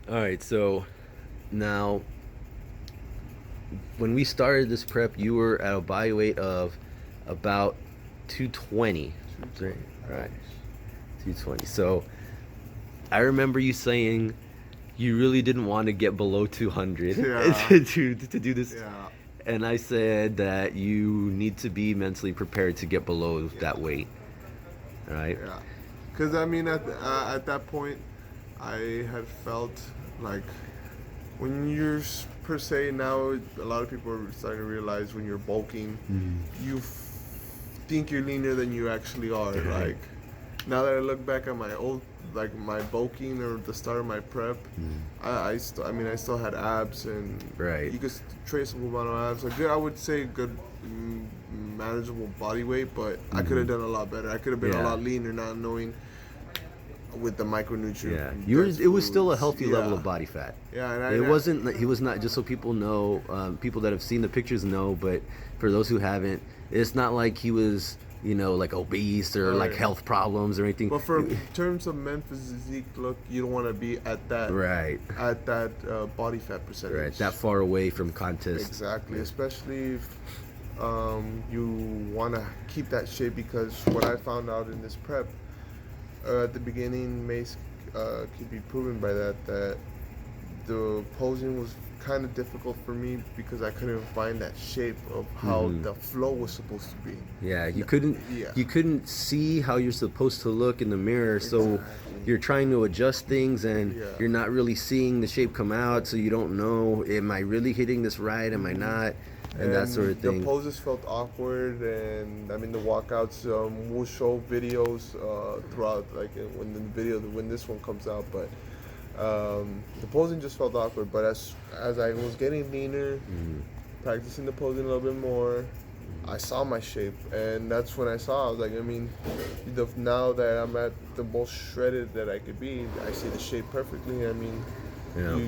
All right, so now when we started this prep, you were at a body weight of about 220. Right, 220 right, pounds. 220. So I remember you saying you really didn't want to get below 200 Yeah, to do this. yeah, And I said that you need to be mentally prepared to get below yeah, that weight, right? yeah. Because I mean, at that point, I had felt like when you're per se now, a lot of people are starting to realize when you're bulking, Mm. you think you're leaner than you actually are. Right. Like now that I look back at my old, like my bulking or the start of my prep, Mm. I mean, I still had abs, and Right. you could traceable amount of abs. Like good, I would say good, manageable body weight, but I could have Mm-hmm. done a lot better. I could have been a Yeah. lot leaner, not knowing with the micronutrient Yeah, you were. dense It was still a foods. healthy level Yeah, of body fat. yeah, It wasn't. He was not, just so people know. People that have seen the pictures know, but for those who haven't, it's not like he was, like obese or oh like yeah. health problems or anything. But for terms of men physique look, you don't want to be Right, at that body fat right. percentage. That far away from contest. Exactly, Yeah. especially if you want to keep that shape, because what I found out in this prep at the beginning may could be proven by that the posing was kind of difficult for me because I couldn't find that shape of how Mm-hmm. the flow was supposed to be. Yeah, you couldn't. Yeah, You couldn't see how you're supposed to look in the mirror, so exactly. you're trying to adjust things and Yeah. you're not really seeing the shape come out, so you don't know, am I really hitting this right, am I Hmm. not, and that sort of And the thing. poses felt awkward, and I mean the walkouts. We'll show videos throughout, like when this one comes out, but the posing just felt awkward. But as I was getting leaner, Mm, practicing the posing a little bit more, I mm, saw my shape, and that's when I saw. I was like, I mean, now that I'm at the most shredded that I could be, I see the shape perfectly. I mean, yeah,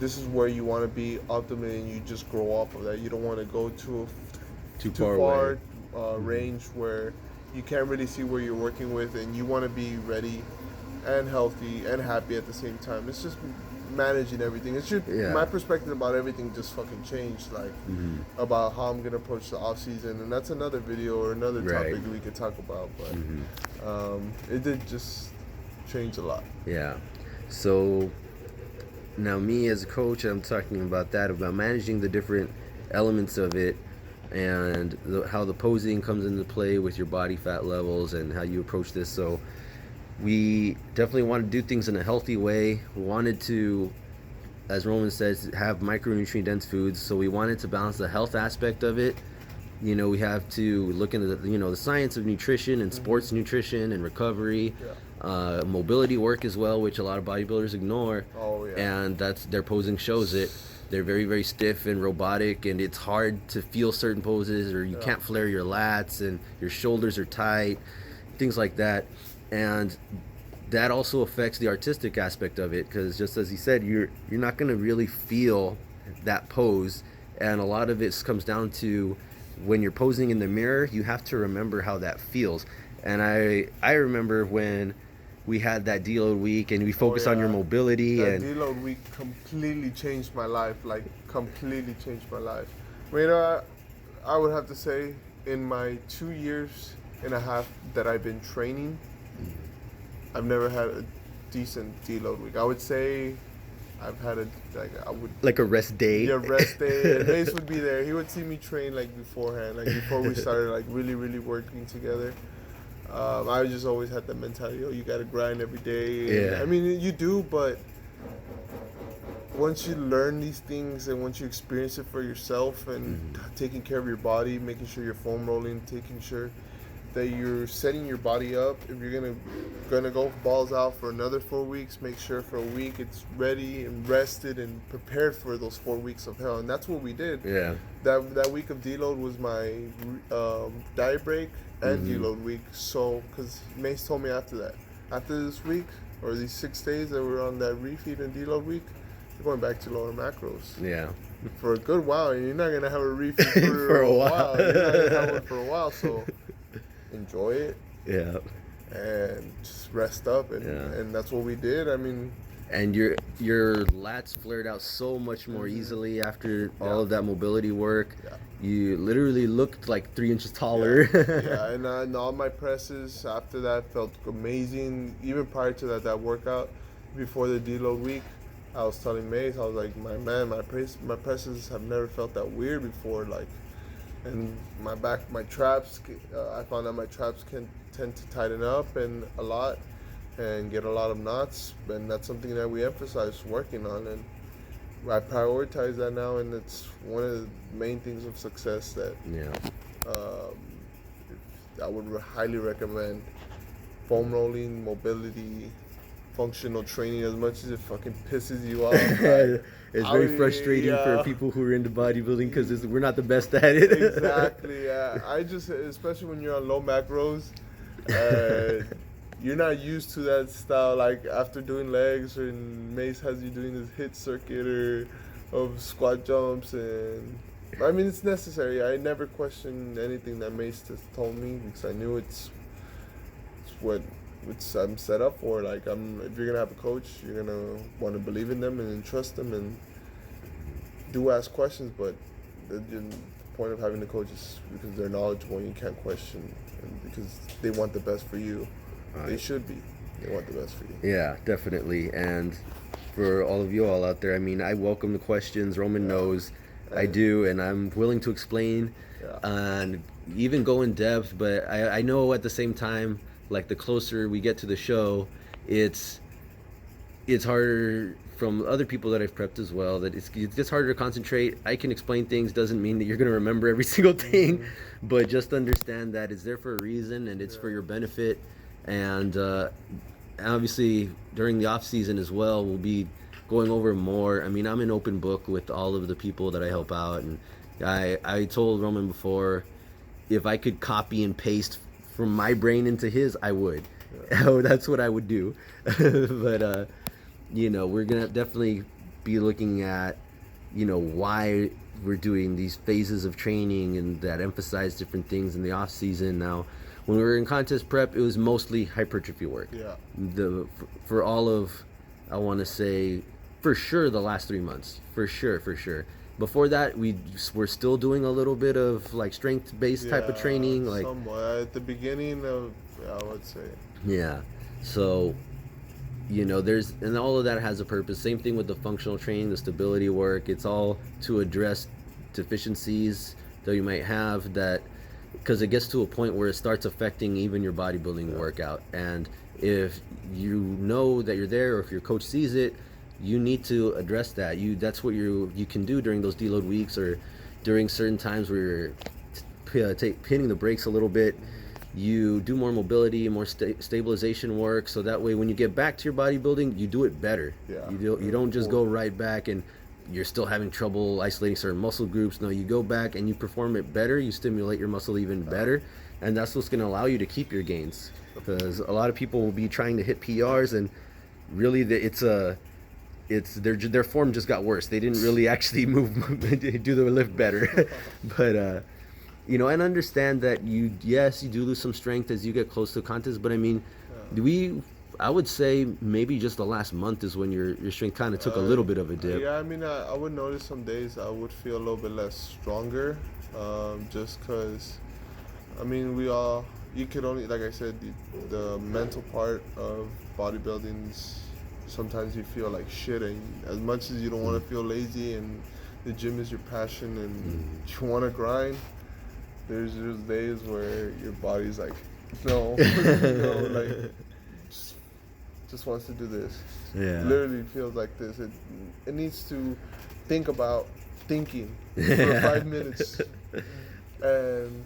this is where you want to be ultimately, and you just grow off of that. You don't want to go too too far away. far Hmm. range where you can't really see where you're working with, and you want to be ready and healthy and happy at the same time. It's just managing everything. It's just my Yeah. perspective about everything just fucking changed, like Hmm. about how I'm gonna approach the off season, and that's another video or another Right. topic we could talk about. Hmm. But it did just change a lot. Yeah. So now, me as a coach, I'm talking about that, about managing the different elements of it, and how the posing comes into play with your body fat levels and how you approach this. So we definitely want to do things in a healthy way. We wanted to, as Roman says, have micronutrient dense foods. So we wanted to balance the health aspect of it. We have to look into the science of nutrition and Hmm. sports nutrition and recovery, Yeah. mobility work as well, which a lot of bodybuilders ignore, Oh yeah. and that's their posing shows it. They're very, very stiff and robotic, and it's hard to feel certain poses, or you Yeah. can't flare your lats, and your shoulders are tight, things like that. And that also affects the artistic aspect of it, because just as he said, you're not going to really feel that pose, and a lot of it comes down to when you're posing in the mirror, you have to remember how that feels. And I remember when we had that deload week and we Oh focused on your yeah. mobility That and deload week completely changed my life. Like completely changed my life. I mean, I would have to say in my 2 years and a half that I've been training, I've never had a decent deload week. I would say I've had a like I would like a rest day. yeah rest day, and Mace would be there. He would see me train like beforehand, like before we started like really working together. I just always had that mentality. Oh, you got to grind every day, and Yeah. I mean you do, but once you learn these things and once you experience it for yourself and Mm-hmm. taking care of your body, making sure you're foam rolling, taking sure that you're setting your body up. If you're gonna go balls out for another 4 weeks, make sure for a week it's ready and rested and prepared for those 4 weeks of hell. And that's what we did. Yeah. That week of deload was my diet break and Mm-hmm. deload week. So, because Mace told me after this week or these 6 days that we're on that refeed and deload week, you're going back to lower macros Yeah. for a good while, and you're not gonna have a refeed For for a a while. while. You're not gonna have one for a while, so enjoy it Yeah. and just rest up, Yeah. and that's what we did. I mean, and your lats flared out so much more easily after all of that mobility work. Yeah. You literally looked like 3 inches taller. Yeah, and all my presses after that felt amazing. Even prior to that workout, before the deload week, I was telling Mace, I was like, my presses have never felt that weird before. Like, and my traps, I found out my traps can tend to tighten up and a lot, and get a lot of knots, and that's something that we emphasize working on, and I prioritize that now, and it's one of the main things of success that Yeah. um, I would highly recommend. Foam rolling, mobility, functional training, as much as it fucking pisses you off. It's very frustrating for people who are into bodybuilding because we're not the best at it. Exactly. Yeah. I just, especially when you're on low macros, you're not used to that style. Like after doing legs, or Mace has you doing this hit circuit or of squat jumps, and I mean it's necessary. I never questioned anything that Mace has told me because I knew it's what I'm set up for. Like if you're gonna have a coach, you're gonna want to believe in them and trust them and do ask questions. But the point of having a coach is because they're knowledgeable and you can't question, and because they want the best for you. Right. They should be. They want the best for you. Yeah, definitely. And for all of you all out there, I mean, I welcome the questions. Roman knows I do, and I'm willing to explain and even go in depth. But I know at the same time, like the closer we get to the show, it's harder from other people that I've prepped as well, that it's just harder to concentrate. I can explain things, doesn't mean that you're going to remember every single thing, but just understand that it's there for a reason and it's for your benefit. And obviously during the off season as well, we'll be going over more. I mean, I'm an open book with all of the people that I help out, and I told Roman before, if I could copy and paste from my brain into his, I would. That's what I would do. But you know, we're gonna definitely be looking at, you know, why we're doing these phases of training and that emphasize different things in the off season. Now, when we were in contest prep, it was mostly hypertrophy work. Yeah. For all of, I want to say, for sure the last 3 months, for sure. Before that, we were still doing a little bit of like strength-based type of training, like somewhat at the beginning of, I would say. Yeah. So, you know, and all of that has a purpose. Same thing with the functional training, the stability work. It's all to address deficiencies that you might have, that because it gets to a point where it starts affecting even your bodybuilding workout. And if you know that you're there, or if your coach sees it, you need to address that. That's what you can do during those deload weeks, or during certain times where you're pinning the brakes a little bit. You do more mobility, more stabilization work, so that way when you get back to your bodybuilding, you do it better. Yeah. You don't just go right back and you're still having trouble isolating certain muscle groups. No, you go back and you perform it better. You stimulate your muscle even better, and that's what's going to allow you to keep your gains. Because a lot of people will be trying to hit PRs, and really their form just got worse. They didn't really actually do the lift better. But you know, and understand that you do lose some strength as you get close to contest, but I mean, I would say maybe just the last month is when your strength kind of took a little bit of a dip. Yeah, I mean, I would notice some days I would feel a little bit less stronger, just because, I mean, you could only, like I said, the mental part of bodybuilding, sometimes you feel like shit, and as much as you don't want to feel lazy and the gym is your passion and you want to grind, there's days where your body's like, no, like just wants to do this. Yeah. Literally feels like this. It needs to think about thinking for 5 minutes. And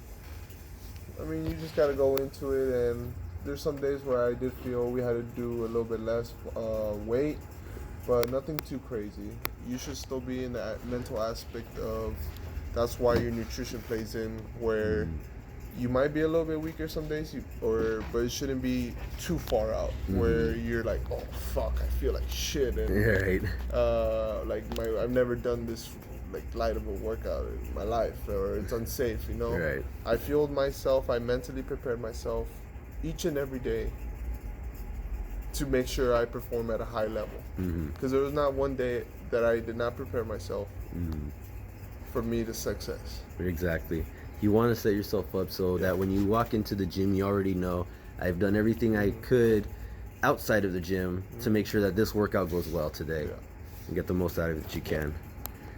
I mean, you just gotta go into it. And there's some days where I did feel we had to do a little bit less weight, but nothing too crazy. You should still be in that mental aspect of, that's why your nutrition plays in, where you might be a little bit weaker some days, but it shouldn't be too far out where you're like, oh fuck, I feel like shit, and I've never done this like light of a workout in my life, or it's unsafe, you know. Right. I fueled myself, I mentally prepared myself each and every day to make sure I perform at a high level. Because there was not one day that I did not prepare myself for me to success. Exactly. You want to set yourself up so that when you walk into the gym, you already know I've done everything I could outside of the gym to make sure that this workout goes well today and get the most out of it that you can.